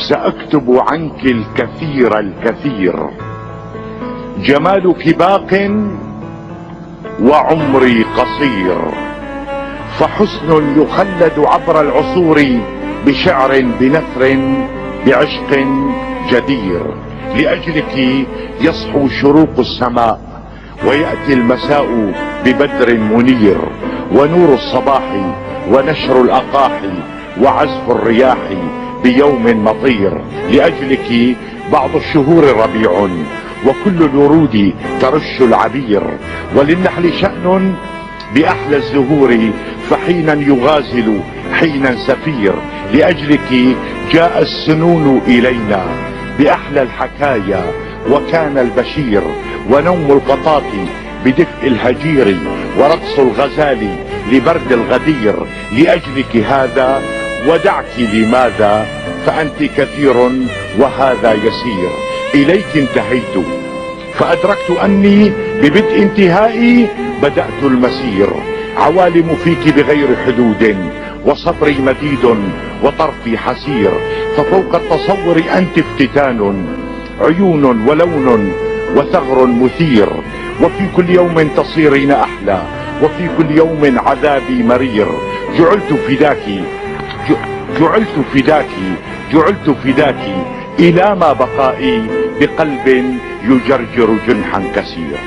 سأكتب عنك الكثير الكثير. جمالك باق وعمري قصير، فحسن يخلد عبر العصور بشعر بنثر بعشق جدير. لأجلك يصحو شروق السماء ويأتي المساء ببدر منير، ونور الصباح ونشر الأقاحي وعزف الرياح بيوم مطير. لأجلك بعض الشهور ربيع وكل الورود ترش العبير، وللنحل شأن بأحلى الزهور فحينا يغازل حينا سفير. لأجلك جاء السنون إلينا بأحلى الحكايا وكان البشير، ونوم القطاط بدفء الهجير ورقص الغزال لبرد الغدير. لأجلك هذا ودعك لماذا، فأنت كثير وهذا يسير. إليك انتهيت فأدركت أني ببدء انتهائي بدأت المسير. عوالم فيك بغير حدود وصبري مديد وطرفي حسير، ففوق التصور أنت افتتان، عيون ولون وثغر مثير. وفي كل يوم تصيرين أحلى وفي كل يوم عذابي مرير. جعلت فداك إلى ما بقائي بقلب يجرجر جنحا كسير.